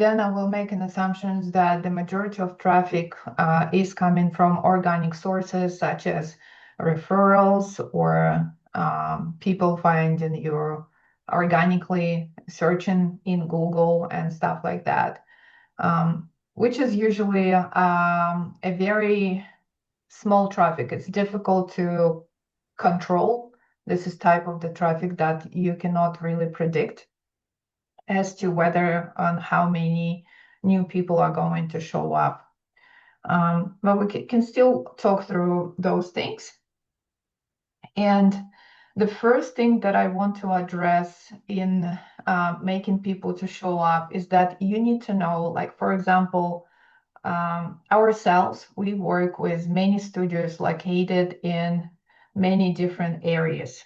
then I will make an assumption that the majority of traffic is coming from organic sources such as referrals or people finding you organically searching in Google and stuff like that, which is usually a very small traffic. It's difficult to control. This is type of the traffic that you cannot really predict as to whether and how many new people are going to show up. But we can still talk through those things. And the first thing that I want to address in making people to show up is that you need to know, like, for example, ourselves, we work with many studios located in many different areas.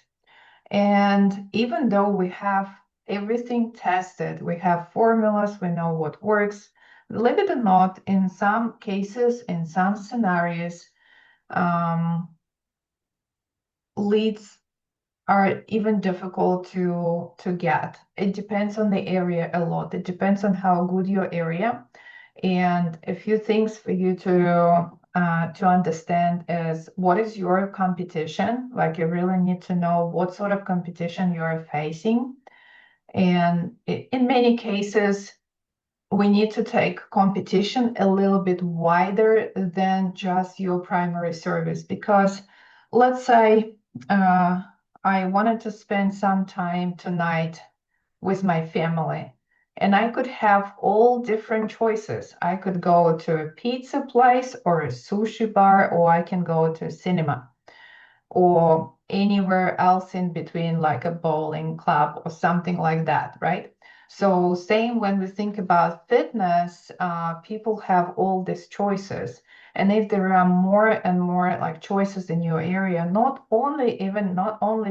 And even though we have everything tested, we have formulas, we know what works, believe it or not, in some cases, in some scenarios, leads are even difficult to get. It depends on the area a lot. It depends on how good your area. And a few things for you to understand is what is your competition. Like you really need to know what sort of competition you are facing. And in many cases, we need to take competition a little bit wider than just your primary service. Because let's say I wanted to spend some time tonight with my family, and I could have all different choices. I could go to a pizza place or a sushi bar, or I can go to a cinema or anywhere else in between, like a bowling club or something like that, right? So same when we think about fitness, people have all these choices. And if there are more and more like choices in your area, not only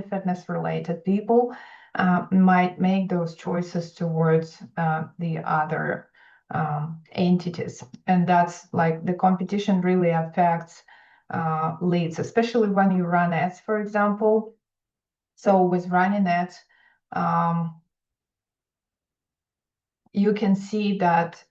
fitness related, people might make those choices towards the other entities. And that's like the competition really affects leads, especially when you run ads, for example. So with running ads, you can see that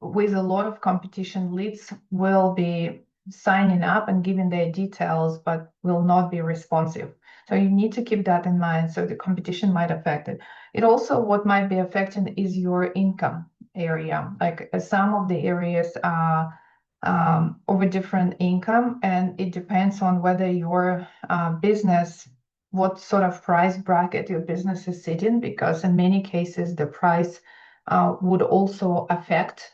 with a lot of competition, leads will be signing up and giving their details, but will not be responsive. So you need to keep that in mind. So the competition might affect it. It also, what might be affecting is your income area. Like some of the areas are over different income, and it depends on whether your business, what sort of price bracket your business is sitting, because in many cases the price would also affect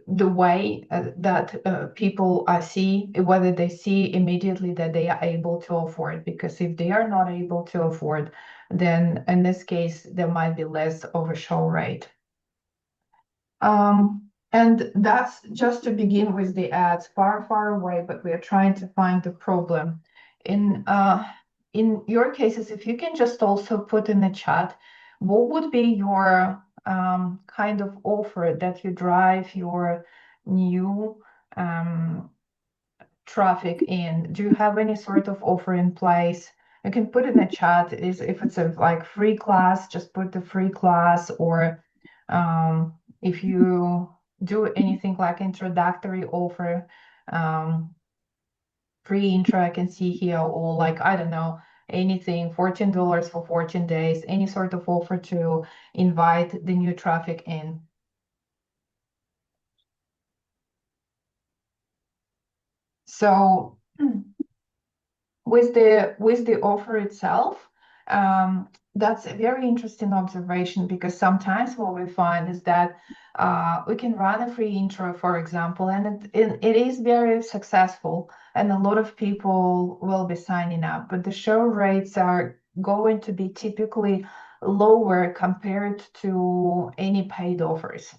the way that people see, whether they see immediately that they are able to afford. Because if they are not able to afford, then in this case there might be less of a show rate. And that's just to begin with the ads, far away, but we are trying to find the problem. In your cases, if you can just also put in the chat, what would be your kind of offer that you drive your new traffic in? Do you have any sort of offer in place? You can put in the chat, is if it's a like free class, just put the free class, or if you do anything like introductory offer, free intro, I can see here, or like, I don't know, anything, $14 for 14 days, any sort of offer to invite the new traffic in. So with the offer itself, that's a very interesting observation, because sometimes what we find is that we can run a free intro, for example, and it is very successful, and a lot of people will be signing up, but the show rates are going to be typically lower compared to any paid offers.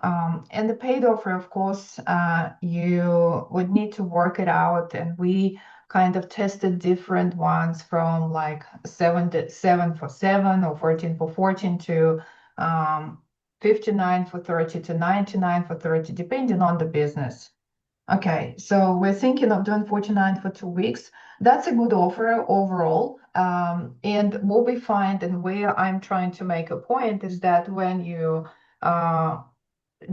And the paid offer, of course, you would need to work it out. And we kind of tested different ones from like 7 for 7 or 14 for 14 to 59 for 30 to 99 for 30, depending on the business. Okay, so we're thinking of doing 49 for 2 weeks. That's a good offer overall. And what we find, and where I'm trying to make a point, is that when you uh,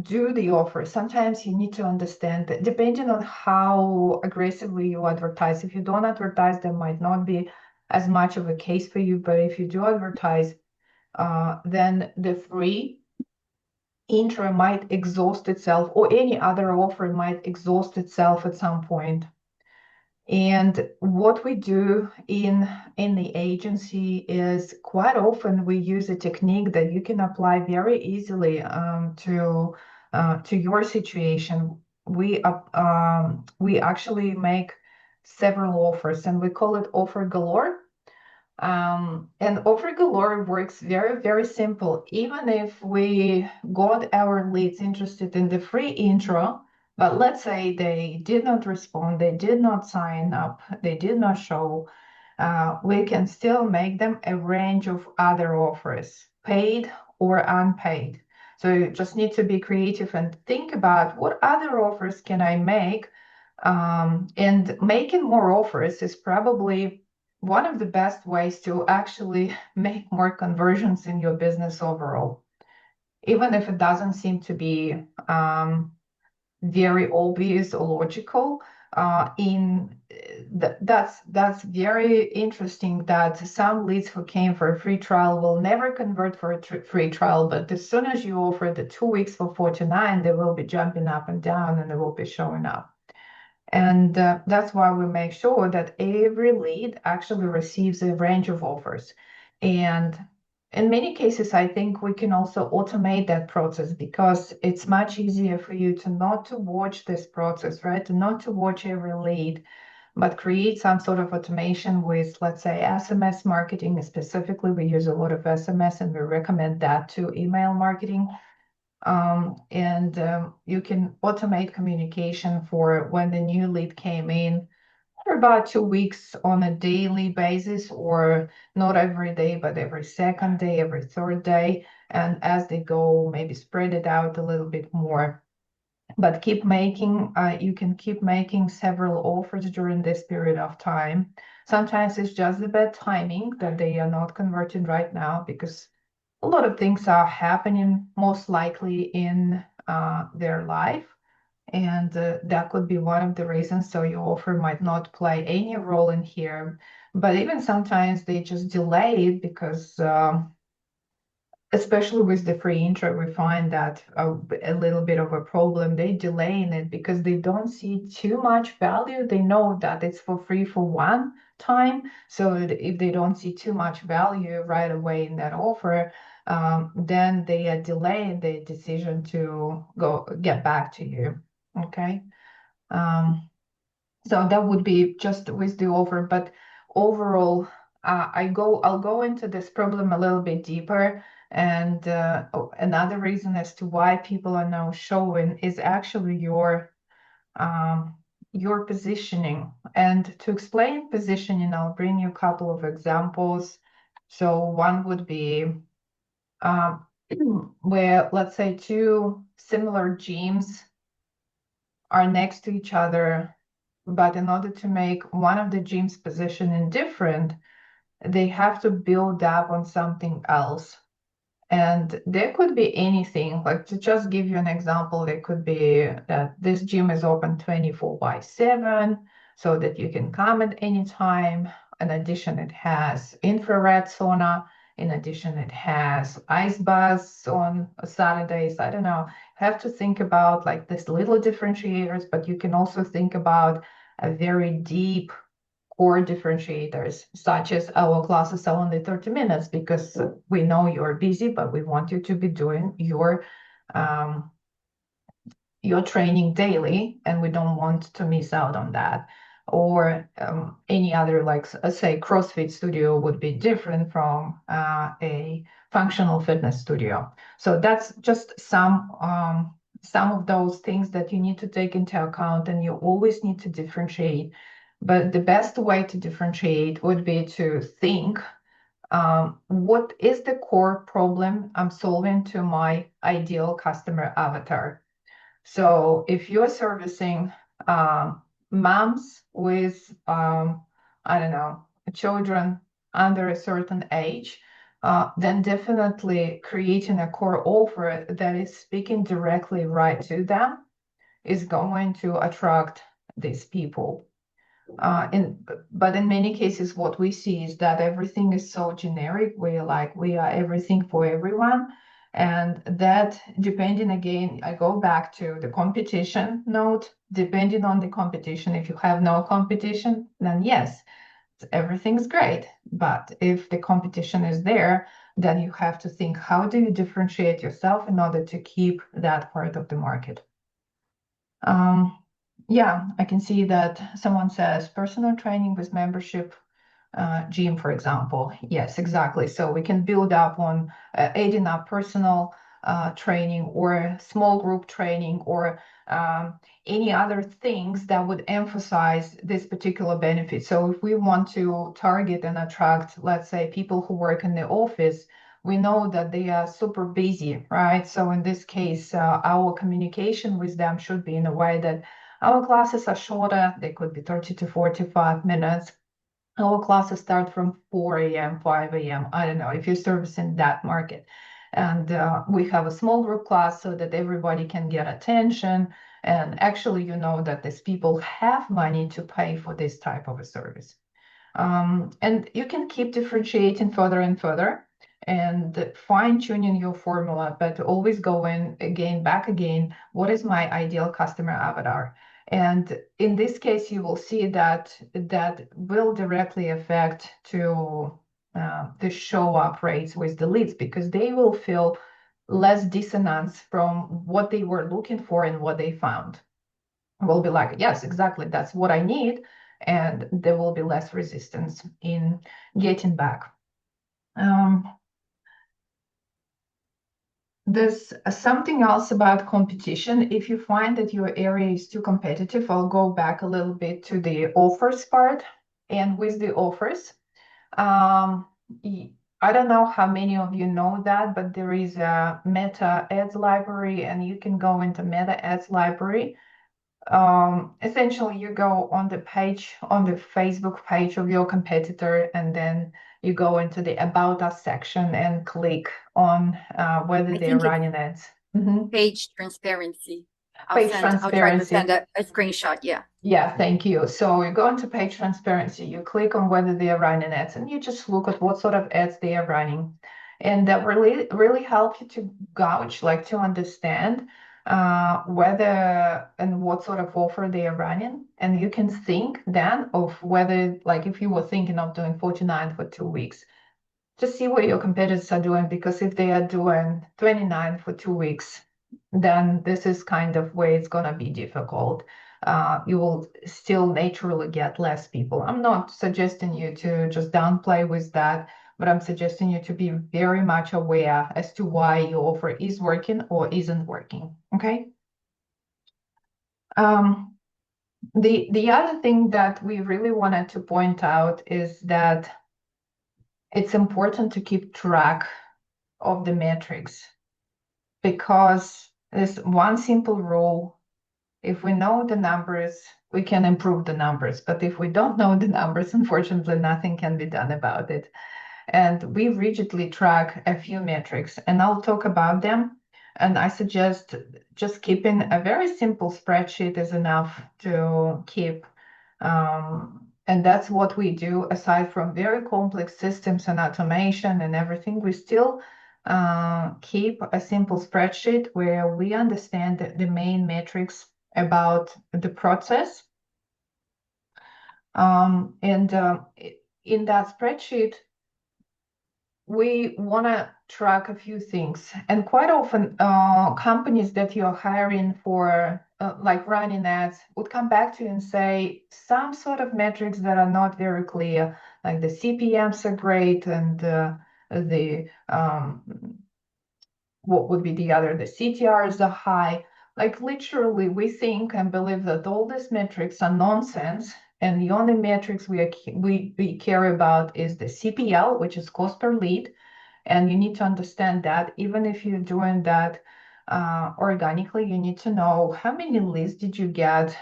do the offer. Sometimes you need to understand that depending on how aggressively you advertise. If you don't advertise, there might not be as much of a case for you. But if you do advertise, then the free intro might exhaust itself, or any other offer might exhaust itself at some point. And what we do in the agency is quite often we use a technique that you can apply very easily to your situation. We actually make several offers, and we call it offer galore. And offer galore works very, very simple. Even if we got our leads interested in the free intro, but let's say they did not respond, they did not sign up, they did not show, we can still make them a range of other offers, paid or unpaid. So you just need to be creative and think about what other offers can I make. And making more offers is probably one of the best ways to actually make more conversions in your business overall, even if it doesn't seem to be very obvious or logical. That's very interesting that some leads who came for a free trial will never convert for a free trial, but as soon as you offer the 2 weeks for 49, they will be jumping up and down and they will be showing up. And that's why we make sure that every lead actually receives a range of offers. And in many cases, I think we can also automate that process because it's much easier for you to not to watch this process, right? Not to watch every lead, but create some sort of automation with, let's say, SMS marketing. Specifically, we use a lot of SMS and we recommend that to email marketing. And you can automate communication for when the new lead came in for about 2 weeks on a daily basis, or not every day, but every second day, every third day. And as they go, maybe spread it out a little bit more. But you can keep making several offers during this period of time. Sometimes it's just the bad timing that they are not converting right now because a lot of things are happening most likely in their life. And that could be one of the reasons. So your offer might not play any role in here. But even sometimes they just delay it because especially with the free intro, we find that a little bit of a problem. They delay in it because they don't see too much value. They know that it's for free for one time. So if they don't see too much value right away in that offer, then they are delaying the decision to get back to you. Okay. Um, so that would be just with the offer, but overall, I'll go into this problem a little bit deeper. And another reason as to why people are now showing is actually your positioning. And to explain positioning, I'll bring you a couple of examples. So one would be um, where, let's say, two similar gyms are next to each other, but in order to make one of the gym's positioning different, they have to build up on something else. And there could be anything, like to just give you an example, there could be that this gym is open 24 by 7 so that you can come at any time. In addition, it has infrared sauna. In addition, it has ice baths on Saturdays. I don't know. Have to think about like this little differentiators, but you can also think about a very deep core differentiators, such as our classes are only 30 minutes because we know you're busy, but we want you to be doing um, your training daily, and we don't want to miss out on that. Or any other, like say, CrossFit studio would be different from a functional fitness studio. So that's just some of those things that you need to take into account, and you always need to differentiate. But the best way to differentiate would be to think what is the core problem I'm solving to my ideal customer avatar. So if you're servicing moms with, I don't know, children under a certain age, then definitely creating a core offer that is speaking directly right to them is going to attract these people. But in many cases, what we see is that everything is so generic. We are everything for everyone. And that depending again, I go back to the competition note, depending on the competition. If you have no competition, then yes, everything's great. But if the competition is there, then you have to think, how do you differentiate yourself in order to keep that part of the market? Yeah, I can see that someone says personal training with membership gym, for example. Yes, exactly. So we can build up on aiding up personal training or small group training or any other things that would emphasize this particular benefit. So if we want to target and attract, let's say, people who work in the office, we know that they are super busy, right? So in this case, our communication with them should be in a way that our classes are shorter. They could be 30 to 45 minutes. Our classes start from 4 a.m., 5 a.m. I don't know if you're servicing that market. And we have a small group class so that everybody can get attention. And actually, you know that these people have money to pay for this type of a service. And you can keep differentiating further and further and fine tuning your formula, but always going again, back again, what is my ideal customer avatar? And in this case, you will see that that will directly affect to the show up rates with the leads because they will feel less dissonance from what they were looking for and what they found. Will be like, yes, exactly, that's what I need. And there will be less resistance in getting back. Um, there's something else about competition. If you find that your area is too competitive, I'll go back a little bit to the offers part. And with the offers, um, I don't know how many of you know that, but there is a Meta Ads library, and you can go into Meta Ads library. Essentially, you go on the page, on the Facebook page of your competitor, and then you go into the About Us section and click on whether I they're think it's running ads. Mhm. page transparency. Page I'll try to send transparency. a screenshot. Yeah. Yeah, thank you. So you go into page transparency, you click on whether they are running ads, and you just look at what sort of ads they are running. And that really help you to gauge, like to understand whether and what sort of offer they are running. And you can think then of whether, like if you were thinking of doing 49 for 2 weeks, just see what your competitors are doing, because if they are doing 29 for 2 weeks, then this is kind of where it's going to be difficult. You will still naturally get less people. I'm not suggesting you to just downplay with that, but I'm suggesting you to be very much aware as to why your offer is working or isn't working. Okay. Um, the other thing that we really wanted to point out is that it's important to keep track of the metrics, because there's one simple rule. If we know the numbers, we can improve the numbers. But if we don't know the numbers, unfortunately, nothing can be done about it. And we rigidly track a few metrics, and I'll talk about them. And I suggest just keeping a very simple spreadsheet is enough to keep. And that's what we do. Aside from very complex systems and automation and everything, we still keep a simple spreadsheet where we understand the main metrics about the process. And in that spreadsheet, we want to track a few things. And quite often, companies that you're hiring for, like running ads, would come back to you and say some sort of metrics that are not very clear, like the CPMs are great and the what would be the other? The CTRs are high. Like literally, we think and believe that all these metrics are nonsense, and the only metrics we care about is the CPL, which is cost per lead. And you need to understand that even if you're doing that organically, you need to know how many leads did you get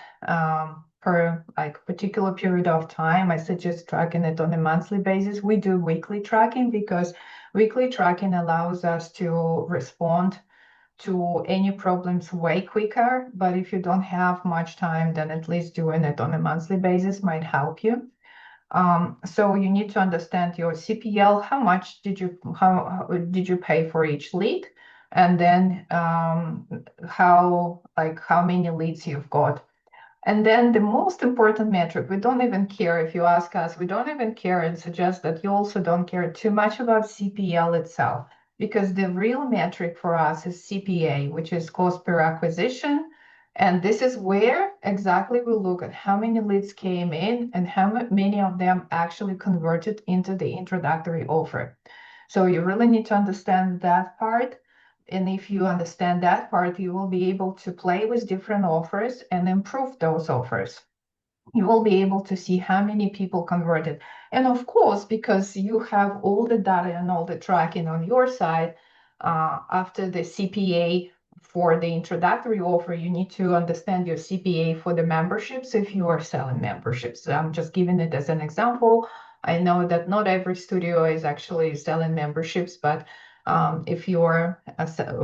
per like particular period of time. I suggest tracking it on a monthly basis. We do weekly tracking because Weekly tracking allows us to respond to any problems way quicker, but if you don't have much time, then at least doing it on a monthly basis might help you. So you need to understand your CPL, how did you pay for each lead, and then how many leads you've got. And then the most important metric, we don't even care if you ask us, we don't even care and suggest that you also don't care too much about CPL itself, because the real metric for us is CPA, which is cost per acquisition. And this is where exactly we look at how many leads came in and how many of them actually converted into the introductory offer. So you really need to understand that part. And if you understand that part, you will be able to play with different offers and improve those offers. You will be able to see how many people converted. And of course, because you have all the data and all the tracking on your side, after the CPA for the introductory offer, you need to understand your CPA for the memberships if you are selling memberships. I'm just giving it as an example. I know that not every studio is actually selling memberships, but if you're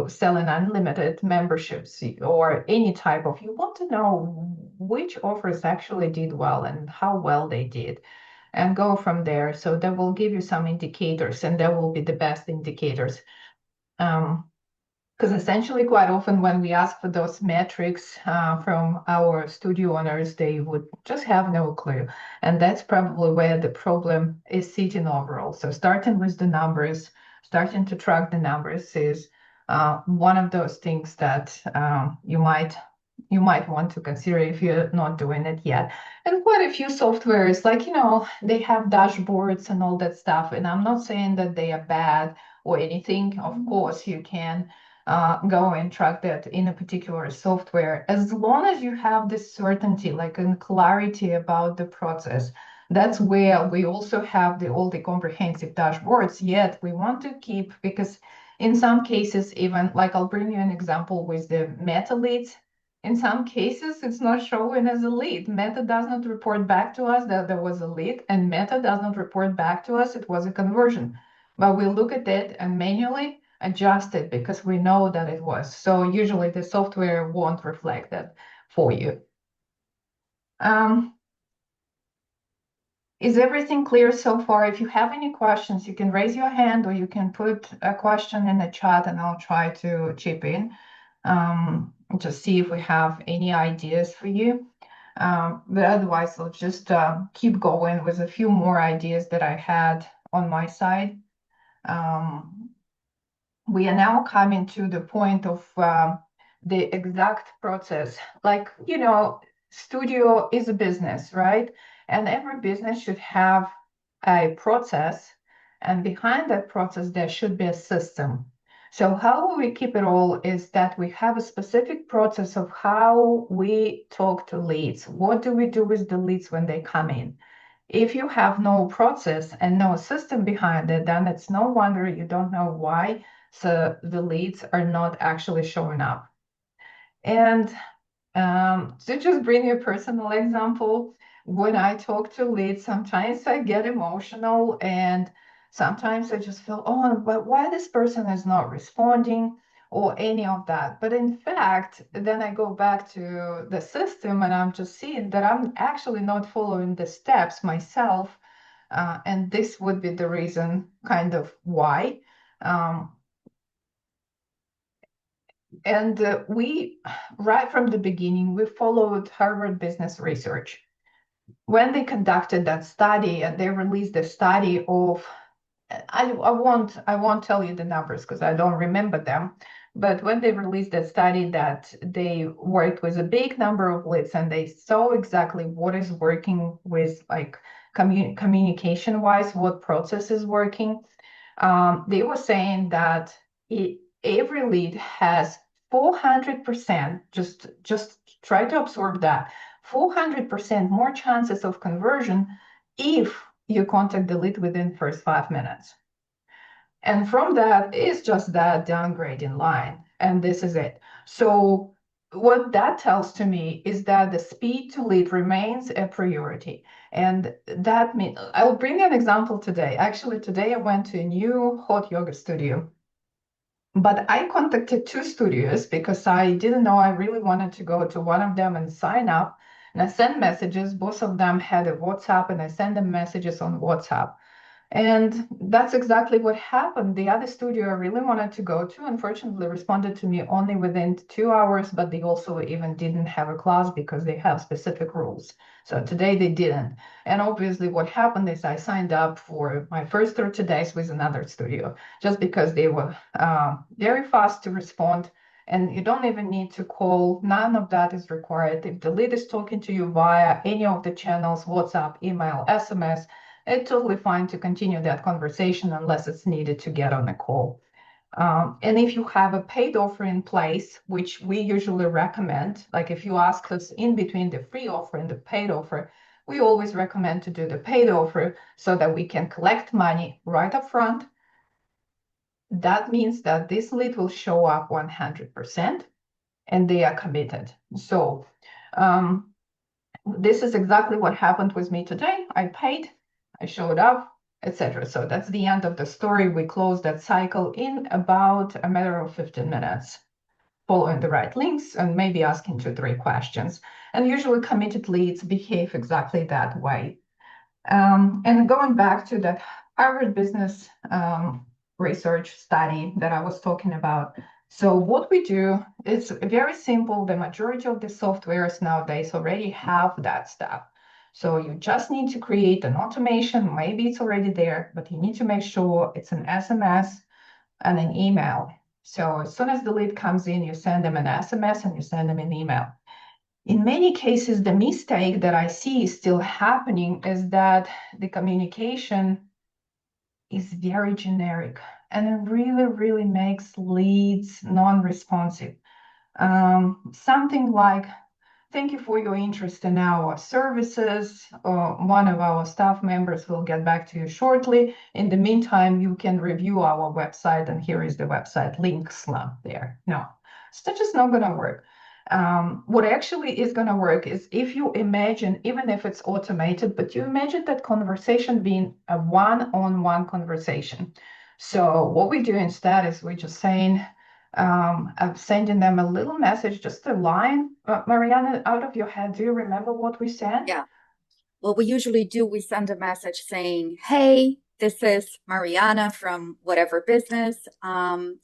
selling unlimited memberships or any type of, you want to know which offers actually did well and how well they did, and go from there. So that will give you some indicators, and that will be the best indicators. Um, because essentially, quite often when we ask for those metrics from our studio owners, they would just have no clue. And that's probably where the problem is sitting overall. So starting with the numbers, starting to track the numbers is one of those things that you might want to consider if you're not doing it yet. And quite a few softwares, like, they have dashboards and all that stuff. And I'm not saying that they are bad or anything. Of course, you can go and track that in a particular software, as long as you have this certainty, like and clarity about the process. That's where we also have all the comprehensive dashboards. Yet we want to keep, because in some cases, even like I'll bring you an example with the meta leads. In some cases, it's not showing as a lead. Meta does not report back to us that there was a lead, and Meta does not report back to us it was a conversion. But we look at it and manually adjust it because we know that it was. So usually the software won't reflect that for you. Um, is everything clear so far? If you have any questions, you can raise your hand or you can put a question in the chat and I'll try to chip in. Just see if we have any ideas for you. But otherwise, I'll just keep going with a few more ideas that I had on my side. We are now coming to the point of the exact process. Like, studio is a business, right? And every business should have a process. And behind that process, there should be a system. So how we keep it all is that we have a specific process of how we talk to leads. What do we do with the leads when they come in? If you have no process and no system behind it, then it's no wonder you don't know why so the leads are not actually showing up. And to just bring you a personal example, when I talk to leads, sometimes I get emotional and sometimes I just feel, oh, but why this person is not responding or any of that. But in fact, then I go back to the system and I'm just seeing that I'm actually not following the steps myself. And this would be the reason kind of why. Um, and right from the beginning, we followed Harvard Business Research. When they conducted that study, and they released the study of, I won't tell you the numbers because I don't remember them. But when they released that study, that they worked with a big number of leads and they saw exactly what is working with like communication wise, what process is working. They were saying that every lead has 400%, just try to absorb that, 400% more chances of conversion if you contact the lead within first 5 minutes. And from that is just that downgrading line. And this is it. So what that tells to me is that the speed to lead remains a priority. And that means I'll bring an example today. Actually, today I went to a new hot yoga studio, but I contacted two studios because I didn't know I really wanted to go to one of them and sign up. And I sent messages. Both of them had a WhatsApp, and I sent them messages on WhatsApp. And that's exactly what happened. The other studio I really wanted to go to, unfortunately, responded to me only within 2 hours, but they also even didn't have a class because they have specific rules. So today they didn't. And obviously, what happened is I signed up for my first 30 days with another studio just because they were very fast to respond. And you don't even need to call. None of that is required. If the lead is talking to you via any of the channels, WhatsApp, email, SMS, it's totally fine to continue that conversation unless it's needed to get on a call. And if you have a paid offer in place, which we usually recommend, like if you ask us in between the free offer and the paid offer, we always recommend to do the paid offer so that we can collect money right up front. That means that this lead will show up 100% and they are committed. So this is exactly what happened with me today. I paid, I showed up, etc. So that's the end of the story. We closed that cycle in about a matter of 15 minutes, following the right links and maybe asking 2, 3 questions. And usually committed leads behave exactly that way. And going back to that Harvard Business research study that I was talking about. So what we do is very simple. The majority of the softwares nowadays already have that stuff. So you just need to create an automation. Maybe it's already there, but you need to make sure it's an SMS and an email. So as soon as the lead comes in, you send them an SMS and you send them an email. In many cases, the mistake that I see is still happening is that the communication is very generic and it really, really makes leads non-responsive. Something like, thank you for your interest in our services. One of our staff members will get back to you shortly. In the meantime, you can review our website, and here is the website link slump there. No, it's just not going to work. What actually is going to work is if you imagine, even if it's automated, but you imagine that conversation being a one-on-one conversation. So what we do instead is we just saying, I'm sending them a little message, just a line. Mariana, out of your head, do you remember what we sent? Yeah. What we usually do, we send a message saying, "Hey, this is Mariana from whatever business.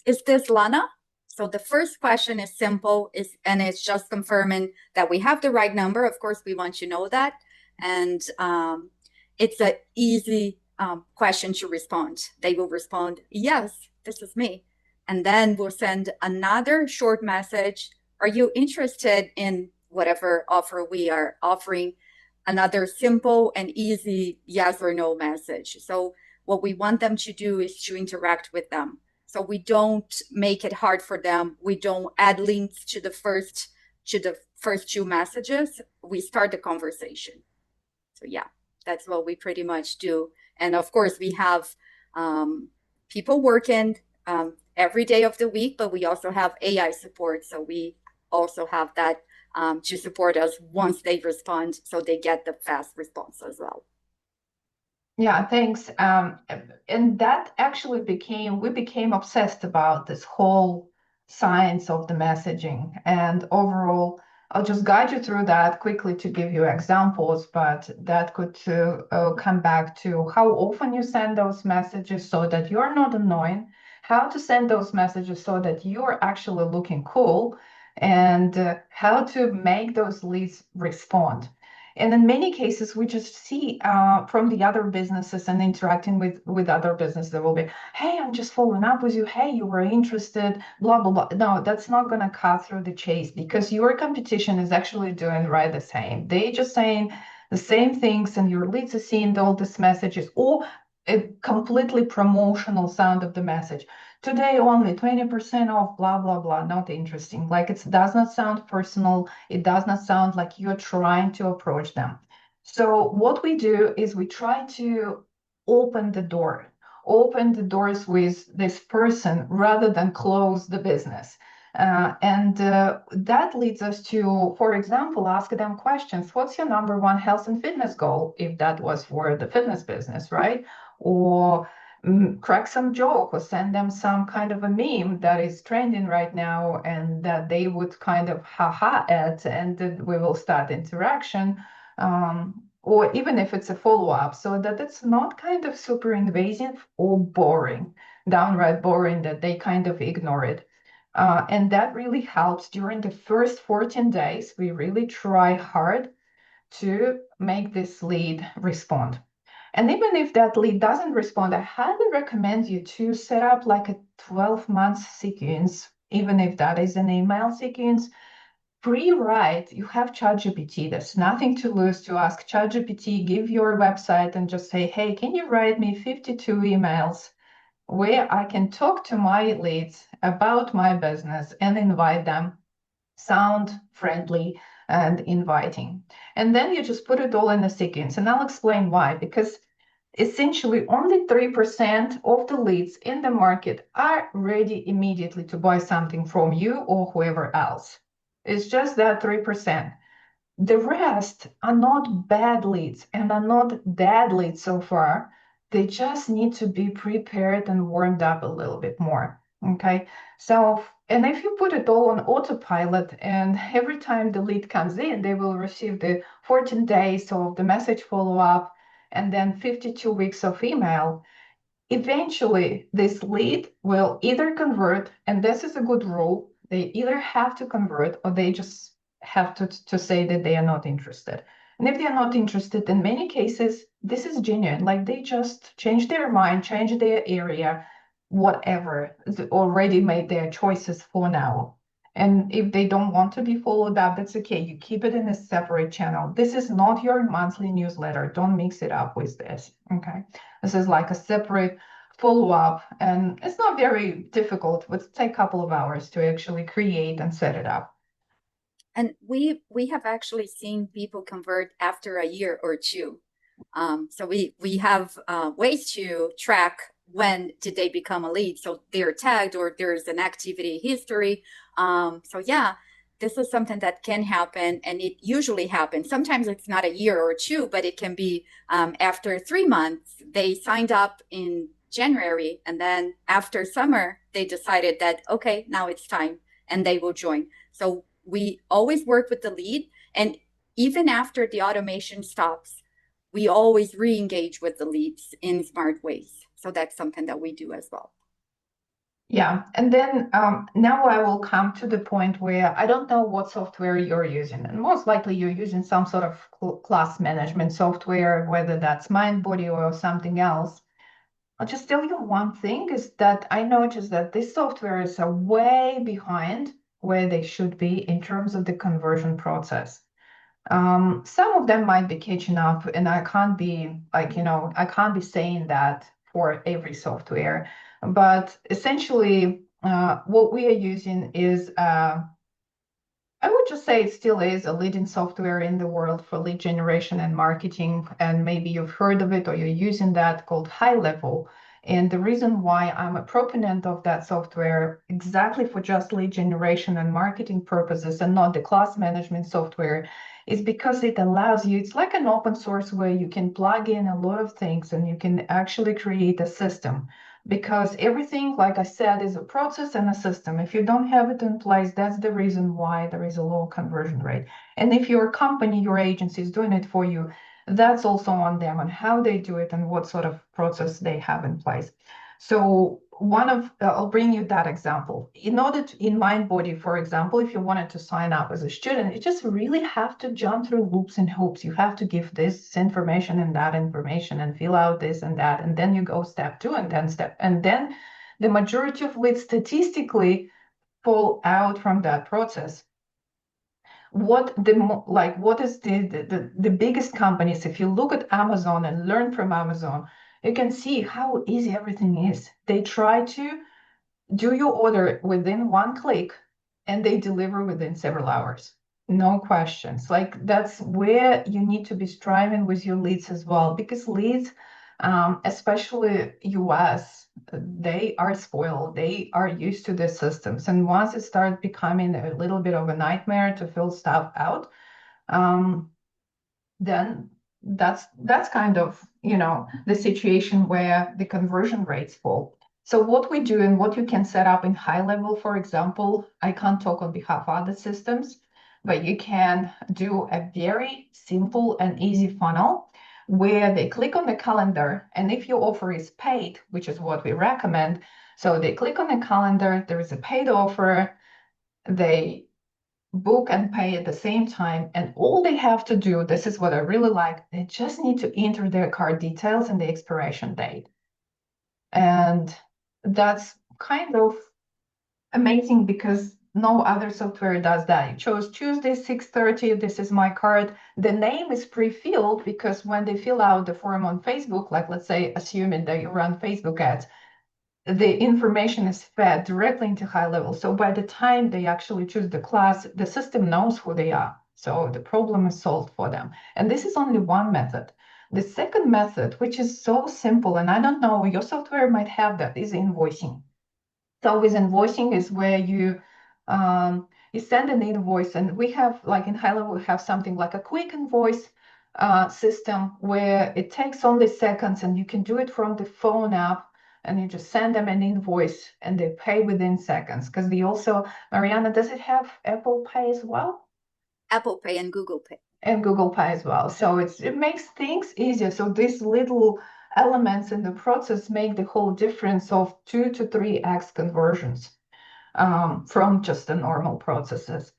Is this Lana?" So the first question is simple, and it's just confirming that we have the right number. Of course, we want you to know that, and it's an easy question to respond. They will respond, "Yes, this is me," and then we'll send another short message. Are you interested in whatever offer we are offering? Another simple and easy yes or no message. So what we want them to do is to interact with them. So we don't make it hard for them. We don't add links to the first two messages. We start the conversation. So yeah, that's what we pretty much do. And of course, we have people working every day of the week, but we also have AI support. So we also have that to support us once they respond, so they get the fast response as well. Yeah, thanks. And that actually we became obsessed about this whole science of the messaging. And overall, I'll just guide you through that quickly to give you examples, but that could come back to how often you send those messages so that you're not annoying, how to send those messages so that you're actually looking cool, and how to make those leads respond. And in many cases, we just see from the other businesses and interacting with other businesses, there will be, hey, I'm just following up with you. Hey, you were interested, blah, blah, blah. No, that's not going to cut through the chase because your competition is actually doing right the same. They just saying the same things and your leads are seeing all these messages or a completely promotional sound of the message. Today only 20% off, blah, blah, blah. Not interesting. Like it does not sound personal. It does not sound like you're trying to approach them. So what we do is we try to open the door, open the doors with this person rather than close the business. And that leads us to, for example, ask them questions. What's your number one health and fitness goal? If that was for the fitness business, right? Or crack some joke or send them some kind of a meme that is trending right now and that they would kind of haha at, and we will start interaction. Or even if it's a follow-up, so that it's not kind of super invasive or boring, downright boring, that they kind of ignore it. And that really helps during the first 14 days. We really try hard to make this lead respond. And even if that lead doesn't respond, I highly recommend you to set up like a 12-month sequence, even if that is an email sequence. Pre-write, you have ChatGPT. There's nothing to lose to ask ChatGPT, give your website and just say, hey, can you write me 52 emails where I can talk to my leads about my business and invite them, sound friendly and inviting. And then you just put it all in a sequence. And I'll explain why. Because essentially only 3% of the leads in the market are ready immediately to buy something from you or whoever else. It's just that 3%. The rest are not bad leads and are not dead leads so far. They just need to be prepared and warmed up a little bit more. Okay. So, and if you put it all on autopilot and every time the lead comes in, they will receive the 14 days of the message follow up and then 52 weeks of email, eventually this lead will either convert, and this is a good rule, they either have to convert or they just have to say that they are not interested. And if they are not interested, in many cases this is genuine, like they just change their mind, change their area, whatever, already made their choices for now. And if they don't want to be followed up, that's okay, you keep it in a separate channel. This is not your monthly newsletter, don't mix it up with this. Okay, this is like a separate follow up, and it's not very difficult. It take a couple of hours to actually create and set it up. And we have actually seen people convert after a year or two. So we have ways to track when did they become a lead. So they're tagged or there's an activity history. So yeah, this is something that can happen, and it usually happens. Sometimes it's not a year or two, but it can be after 3 months. They signed up in January, and then after summer, they decided that, okay, now it's time, and they will join. So we always work with the lead, and even after the automation stops, we always re-engage with the leads in smart ways. So that's something that we do as well. Yeah, and then now I will come to the point where I don't know what software you're using, and most likely you're using some sort of class management software, whether that's Mindbody or something else. I'll just tell you one thing is that I noticed that this software is way behind where they should be in terms of the conversion process. Some of them might be catching up, and I can't be like, I can't be saying that for every software, but essentially, what we are using is I would just say it still is a leading software in the world for lead generation and marketing. And maybe you've heard of it or you're using that, called High Level. And the reason why I'm a proponent of that software exactly for just lead generation and marketing purposes and not the class management software is because it allows you, it's like an open source where you can plug in a lot of things and you can actually create a system, because everything, like I said, is a process and a system. If you don't have it in place, that's the reason why there is a low conversion rate. And if your company, your agency is doing it for you, that's also on them and how they do it and what sort of process they have in place. So I'll bring you that example. In order to, in Mindbody, for example, if you wanted to sign up as a student, you just really have to jump through loops and hoops. You have to give this information and that information and fill out this and that, and then you go step two and then the majority of leads statistically fall out from that process. What is the biggest companies? If you look at Amazon and learn from Amazon, you can see how easy everything is. They try to do your order within one click and they deliver within several hours. No questions. Like that's where you need to be striving with your leads as well, because leads Especially US, they are spoiled. They are used to the systems. And once it starts becoming a little bit of a nightmare to fill stuff out, um, then that's kind of, the situation where the conversion rates fall. So what we do and what you can set up in high level, for example, I can't talk on behalf of other systems, but you can do a very simple and easy funnel where they click on the calendar, and if your offer is paid, which is what we recommend, so they click on the calendar, there is a paid offer, they book and pay at the same time. And all they have to do, this is what I really like, they just need to enter their card details and the expiration date. And that's kind of amazing because no other software does that. You chose Tuesday, 6:30. This is my card. The name is pre-filled because when they fill out the form on Facebook, like let's say, assuming that you run Facebook ads, the information is fed directly into high level. So by the time they actually choose the class, the system knows who they are. So the problem is solved for them. And this is only one method. The second method, which is so simple, and I don't know, your software might have that, is invoicing. So with invoicing is where you send an invoice, and we have like in high level we have something like a quick invoice system where it takes only seconds, and you can do it from the phone app, and you just send them an invoice, and they pay within seconds. Because they also, Mariana, does it have Apple Pay as well? Apple Pay and Google Pay. And Google Pay as well. So it makes things easier. So these little elements in the process make the whole difference of 2 to 3x conversions from just the normal processes.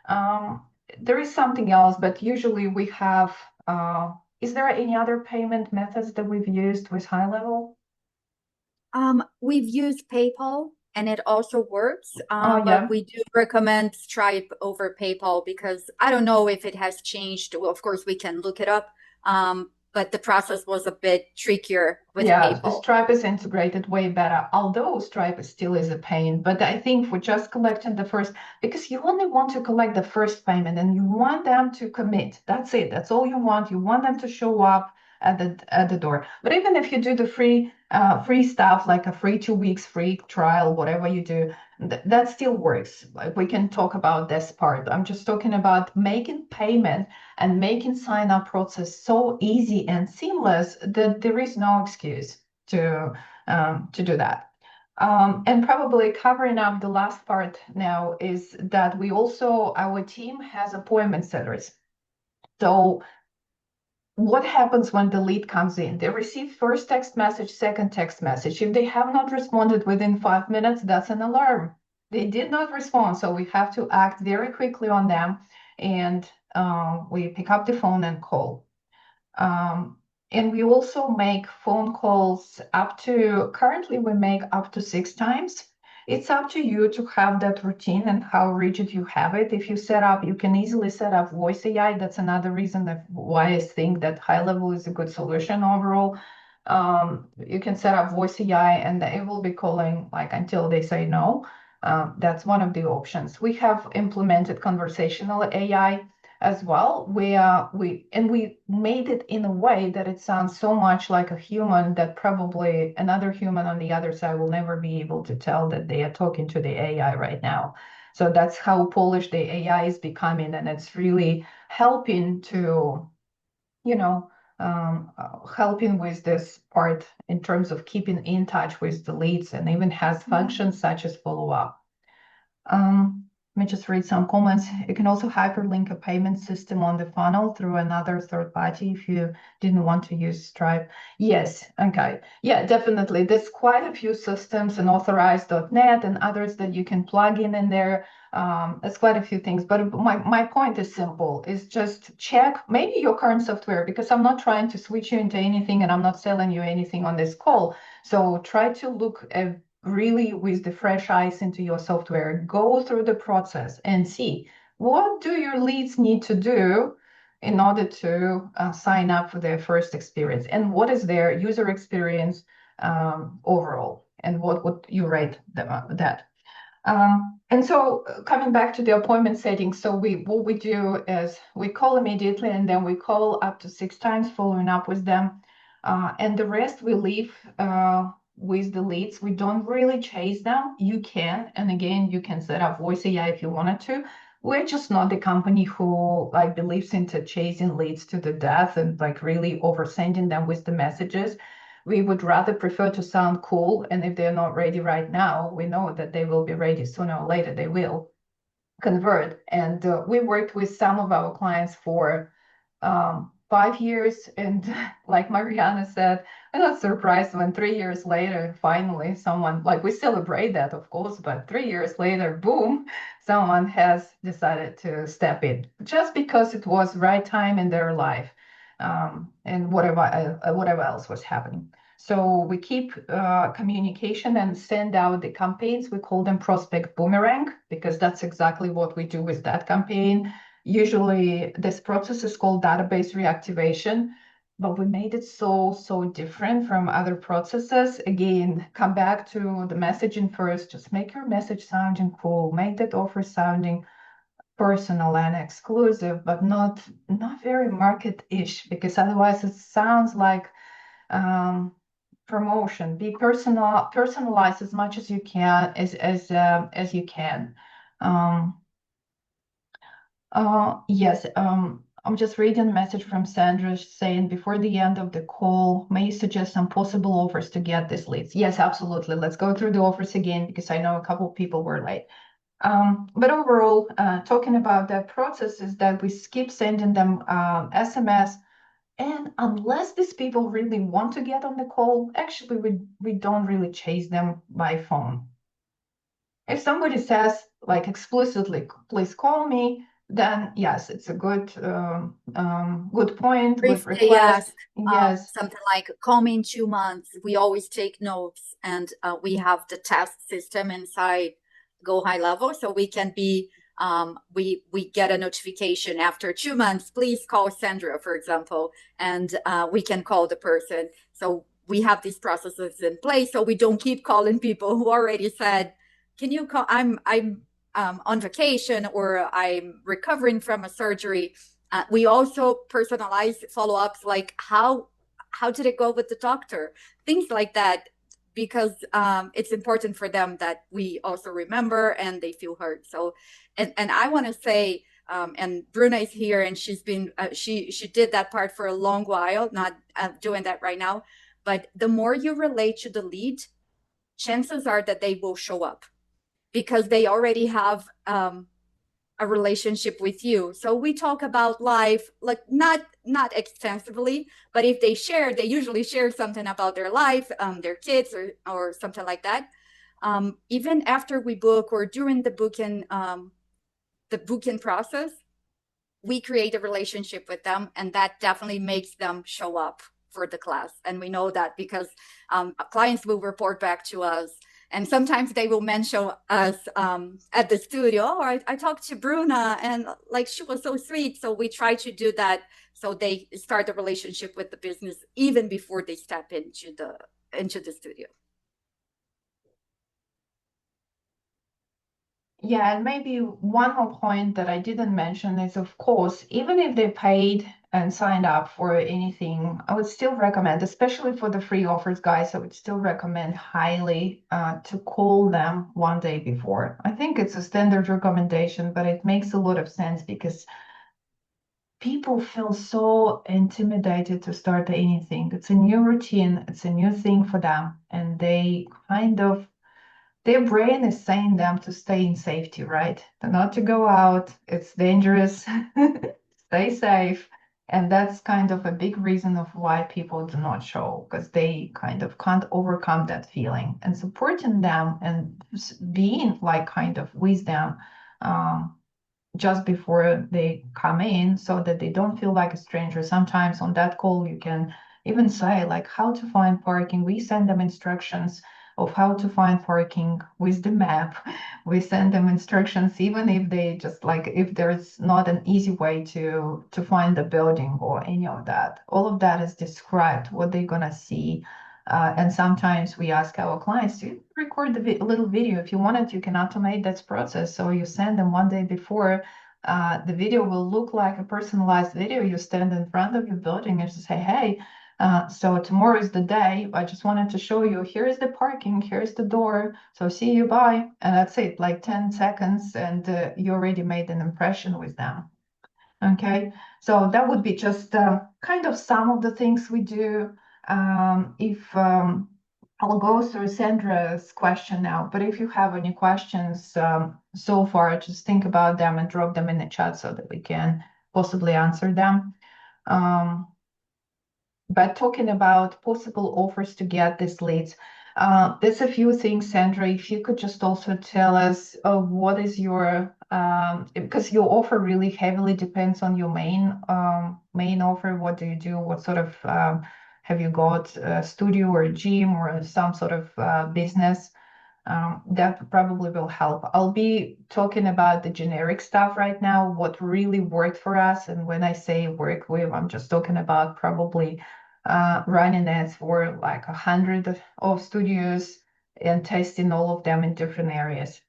Um, there is something else, but usually we have. Is there any other payment methods that we've used with high level? We've used PayPal and it also works, Oh but yeah, we do recommend Stripe over PayPal because I don't know if it has changed. Well, of course, we can look it up, but the process was a bit trickier with yeah. PayPal. Stripe is integrated way better, although Stripe still is a pain. But I think for just collecting the first, because you only want to collect the first payment and you want them to commit. That's it. That's all you want. You want them to show up at the door. But even if you do the free stuff like a free 2 weeks free trial, whatever you do, that still works. Like we can talk about this part. I'm just talking about making payment and making sign up process so easy and seamless that there is no excuse to do that. And probably covering up the last part now is that we also, our team has appointment setters. So what happens when the lead comes in? They receive first text message, second text message. If they have not responded within 5 minutes, that's an alarm. They did not respond, so we have to act very quickly on them, and we pick up the phone and call. Um, and we also make phone calls currently we make up to 6 times. It's up to you to have that routine and how rigid you have it. If you set up, you can easily set up voice AI. That's another reason that why I think that high level is a good solution overall. You can set up voice AI and it will be calling like until they say no. That's one of the options. We have implemented conversational AI as well, where we made it in a way that it sounds so much like a human that probably another human on the other side will never be able to tell that they are talking to the AI right now. So that's how polished the AI is becoming, and it's really helping to, you know, helping with this part in terms of keeping in touch with the leads, and even has functions such as follow up. Let me just read some comments. You can also hyperlink a payment system on the funnel through another third party if you didn't want to use Stripe. Yes, okay. Yeah, definitely. There's quite a few systems and authorized.net and others that you can plug in there. There's quite a few things, but my point is simple, is just check maybe your current software, because I'm not trying to switch you into anything and I'm not selling you anything on this call. So try to look at really with the fresh eyes into your software, go through the process and see what do your leads need to do in order to sign up for their first experience, and what is their user experience overall, and what would you rate that. And so coming back to the appointment settings, so what we do is we call immediately, and then we call up to 6 times following up with them. And the rest we leave with the leads. We don't really chase them. You can, and again, you can set up voice AI if you wanted to. We're just not the company who like believes into chasing leads to the death and like really oversending them with the messages. We would rather prefer to sound cool, and if they're not ready right now, we know that they will be ready sooner or later. They will convert. And we worked with some of our clients for 5 years. And like Mariana said, I'm not surprised when 3 years later, finally, someone, like we celebrate that, of course, but 3 years later, boom, someone has decided to step in just because it was right time in their life, and whatever else was happening. So we keep communication and send out the campaigns. We call them prospect boomerang because that's exactly what we do with that campaign. Usually, this process is called database reactivation, but we made it so different from other processes. Again, come back to the messaging first. Just make your message sounding cool. Make that offer sounding personal and exclusive, but not very market-ish, because otherwise it sounds like um, promotion. Be personalize as much as you can, as you can. Um, yes. I'm just reading a message from Sandra saying before the end of the call, may you suggest some possible offers to get these leads? Yes, absolutely. Let's go through the offers again because I know a couple of people were late. But overall, talking about that process is that we skip sending them SMS. And unless these people really want to get on the call, actually, we don't really chase them by phone. If somebody says like explicitly, please call me, then yes, it's a good point, If good they ask request. Yes. something like, call me in 2 months, we always take notes, and we have the task system inside Go High Level, so we can be we get a notification after 2 months, please call Sandra, for example, and we can call the person. So we have these processes in place, so we don't keep calling people who already said, can you call, I'm on vacation, or I'm recovering from a surgery. We also personalize follow-ups, like how did it go with the doctor, things like that, because it's important for them that we also remember and they feel heard. So, and I want to say, and Bruna is here, and she's been she did that part for a long while, not doing that right now. But the more you relate to the lead, chances are that they will show up because they already have a relationship with you. So we talk about life, like not extensively, but if they share, they usually share something about their life, their kids, or something like that. Even after we book or during the booking process, we create a relationship with them, and that definitely makes them show up for the class. And we know that because clients will report back to us, and sometimes they will mention us at the studio. Oh, I talked to Bruna, and like she was so sweet. So we try to do that, so they start a relationship with the business even before they step into the studio. Yeah, and maybe one more point that I didn't mention is, of course, even if they paid and signed up for anything, I would still recommend, especially for the free offers, guys, I would still recommend highly to call them one day before. I think it's a standard recommendation, but it makes a lot of sense because people feel so intimidated to start anything. It's a new routine, it's a new thing for them, and they kind of their brain is saying them to stay in safety, right? Not to go out. It's dangerous. Stay safe. And that's kind of a big reason of why people do not show, because they kind of can't overcome that feeling. And supporting them and being like kind of with them um, just before they come in so that they don't feel like a stranger. Sometimes on that call, you can even say, like, how to find parking. We send them instructions of how to find parking with the map. We send them instructions, even if they just like, if there's not an easy way to find the building or any of that. All of that is described, what they're going to see. And sometimes we ask our clients to record the little video. If you wanted, you can automate that process. So you send them one day before. The video will look like a personalized video. You stand in front of your building and say, hey, So tomorrow is the day. I just wanted to show you, here is the parking, here's the door. So see you, bye. And that's it, like 10 seconds, and you already made an impression with them. Okay, so that would be just kind of some of the things we do. If I'll go through Sandra's question now, but if you have any questions so far, just think about them and drop them in the chat so that we can possibly answer them. Um, but talking about possible offers to get these leads, there's a few things, Sandra. If you could just also tell us what is your because your offer really heavily depends on your main offer. What do you do? What sort of have you got a studio or a gym or some sort of business? That probably will help. I'll be talking about the generic stuff right now, what really worked for us. And when I say work with, I'm just talking about probably running ads for like 100 of studios and testing all of them in different areas.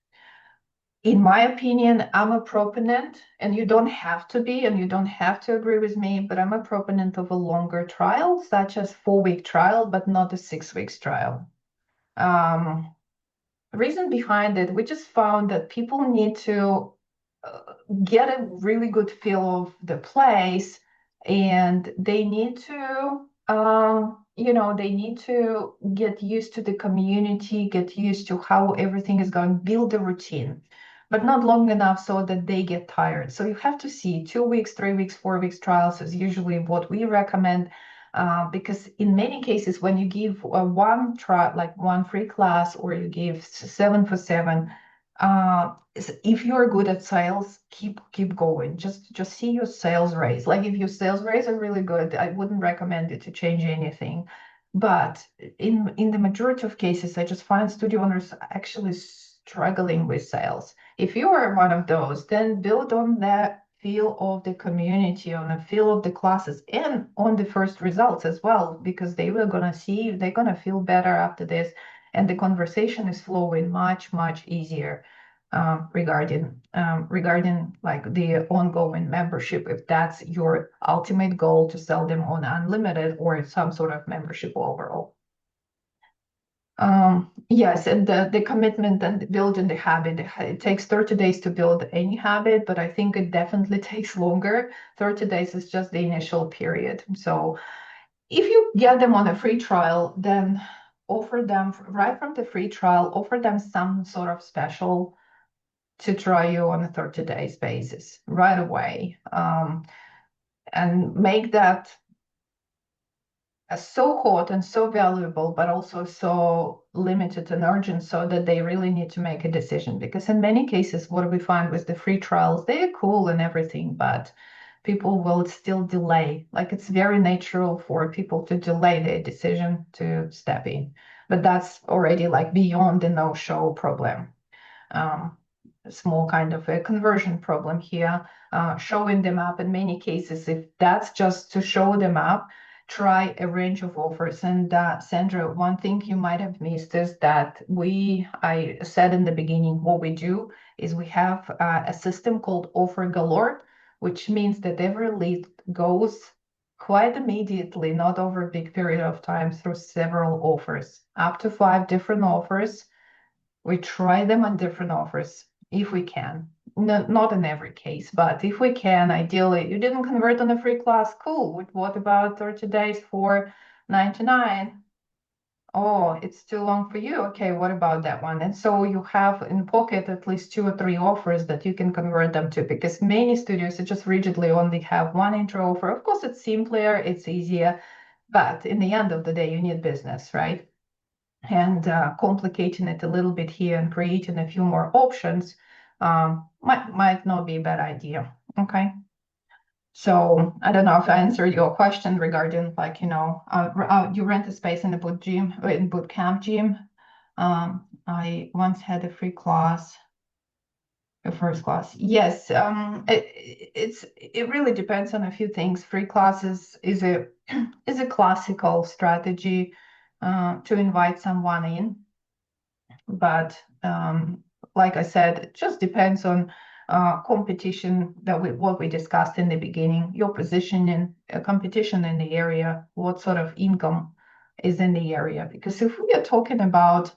In my opinion, I'm a proponent, and you don't have to be, and you don't have to agree with me, but I'm a proponent of a longer trial, such as 4-week trial, but not a 6 weeks trial. Um, Reason behind it, we just found that people need to get a really good feel of the place, and they need to they need to get used to the community, get used to how everything is going, build a routine, but not long enough so that they get tired. So you have to see 2 weeks, 3 weeks, 4 weeks trials is usually what we recommend. Because in many cases, when you give one try, like one free class, or you give 7 for 7, if you're good at sales, keep going. Just see your sales raise. Like if your sales raise are really good, I wouldn't recommend it to change anything. But in the majority of cases, I just find studio owners actually struggling with sales. If you are one of those, then build on that feel of the community, on the feel of the classes, and on the first results as well, because they were gonna see, they're gonna feel better after this, and the conversation is flowing much easier regarding like the ongoing membership, if that's your ultimate goal, to sell them on unlimited or some sort of membership overall. Yes, and the commitment and building the habit, it takes 30 days to build any habit, but I think it definitely takes longer. 30 days is just the initial period. So if you get them on a free trial, then offer them right from the free trial, offer them some sort of special to try you on a 30 days basis right away, and make that so hot and so valuable, but also so limited and urgent, so that they really need to make a decision. Because in many cases, what we find with the free trials, they're cool and everything, but people will still delay. Like it's very natural for people to delay their decision to step in, but that's already like beyond the no-show problem. Um, Small kind of a conversion problem here, showing them up in many cases. If that's just to show them up, try a range of offers. And Sandra, one thing you might have missed is that I said in the beginning, what we do is we have a system called Offer Galore, which means that every lead goes quite immediately, not over a big period of time, through several offers, up to 5 different offers. We try them on different offers if we can. No, not in every case, but if we can, ideally, you didn't convert on a free class, cool. What about 30 days for 99? Oh, it's too long for you. Okay, what about that one? And so you have in pocket at least 2 or 3 offers that you can convert them to, because many studios just rigidly only have one intro offer. Of course, it's simpler, it's easier, but in the end of the day, you need business, right? And complicating it a little bit here and creating a few more options might not be a bad idea. Okay. So I don't know if I answered your question regarding, like, you rent a space in the boot camp gym. I once had a free class, a first class. Yes, it really depends on a few things. Free classes is a is a classical strategy to invite someone in, but like I said, it just depends on competition what we discussed in the beginning, your positioning, competition in the area, what sort of income is in the area. Because if we are talking about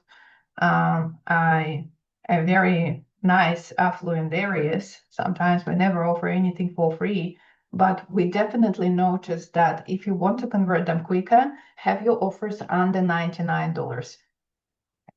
a very nice affluent areas, sometimes we never offer anything for free, but we definitely notice that if you want to convert them quicker, have your offers under $99.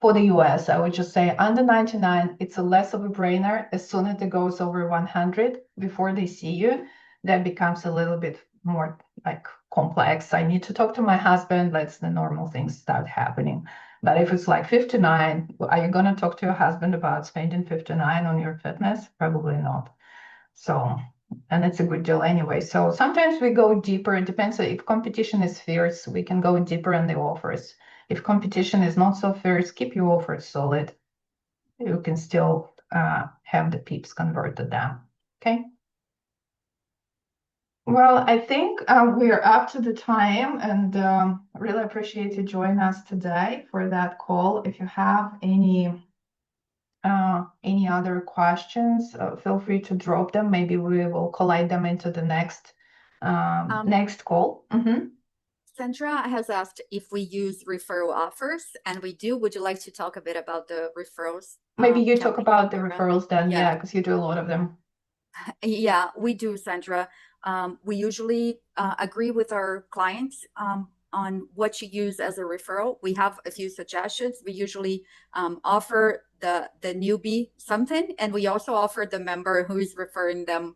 For the US, I would just say under 99, it's a less of a brainer. As soon as it goes over 100 before they see you, that becomes a little bit more like complex. I need to talk to my husband. Let's the normal things start happening. But if it's like 59, are you going to talk to your husband about spending 59 on your fitness? Probably not. So, and it's a good deal anyway. So sometimes we go deeper. It depends if competition is fierce, we can go deeper in the offers. If competition is not so fierce, keep your offers solid. You can still have the peeps converted down. Okay. Well, I think we're up to the time, and really appreciate you joining us today for that call. If you have any other questions, feel free to drop them. Maybe we will collate them into the next next call. Sandra has asked if we use referral offers, and we do. Would you like to talk a bit about the referrals? Maybe you talk campaign about the program? referrals then, Yeah. yeah, because you do a lot of them. Yeah, we do, Sandra. We usually agree with our clients on what you use as a referral. We have a few suggestions. We usually offer the newbie something, and we also offer the member who is referring them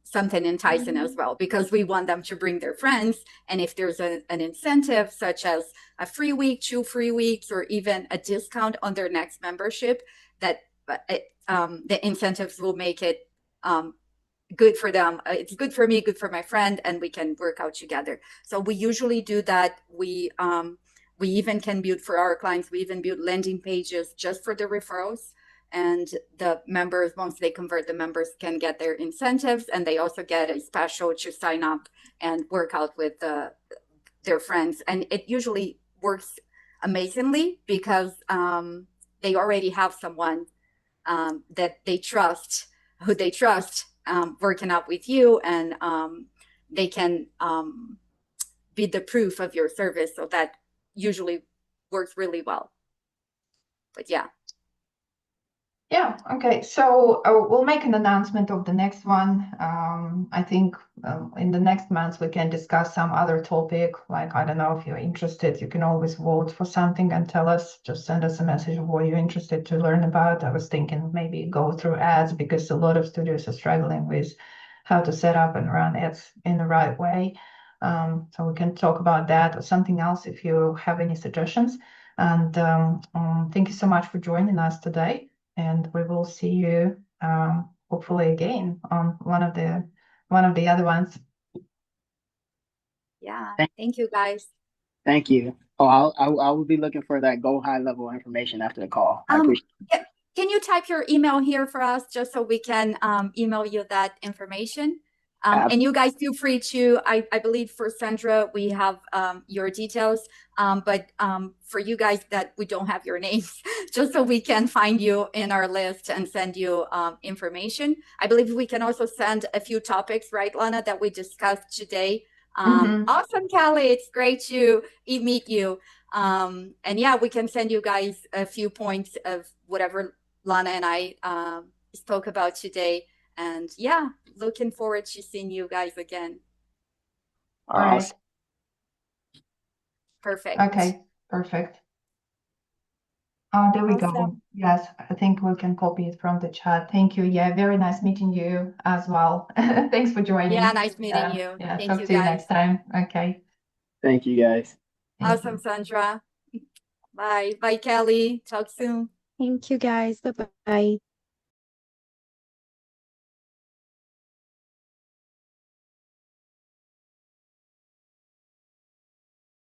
something enticing as well, because we want them to bring their friends. And if there's an incentive, such as a free week, 2 free weeks, or even a discount on their next membership, that the incentives will make it good for them. It's good for me, good for my friend, and we can work out together. So we usually do that. We even can build for our clients. We even build landing pages just for the referrals, and the members, once they convert, the members can get their incentives, and they also get a special to sign up and work out with their friends. And it usually works amazingly because they already have someone that they trust, who they trust, working out with you, and they can be the proof of your service. So that usually works really well. But yeah. Yeah, okay. So we'll make an announcement of the next one. I think in the next month we can discuss some other topic. Like, I don't know if you're interested, you can always vote for something and tell us, just send us a message of what you're interested to learn about. I was thinking maybe go through ads because a lot of studios are struggling with how to set up and run ads in the right way. So we can talk about that or something else if you have any suggestions. And thank you so much for joining us today. And we will see you hopefully again on one of the other ones. Yeah. Thank you, guys. Thank you. Oh, I will be looking for that go high level information after the call. I appreciate it. Can you type your email here for us just so we can email you that information? And you guys feel free to, I believe for Sandra, we have your details, but for you guys that we don't have your names, just so we can find you in our list and send you information. I believe we can also send a few topics, right, Lana, that we discussed today. Awesome, Kelly. It's great to meet you. And yeah, we can send you guys a few points of whatever Lana and I spoke about today. And yeah, looking forward to seeing you guys again. All right. Perfect. Okay, perfect. There we go. Yes, I think we can copy it from the chat. Thank you. Yeah, very nice meeting you as well. Thanks for joining. Yeah, nice meeting you. Yeah, Thank talk you, to you guys. next time. Okay. Thank you, guys. Awesome, Sandra. Bye. Bye, Kelly. Talk soon. Thank you, guys. Bye-bye.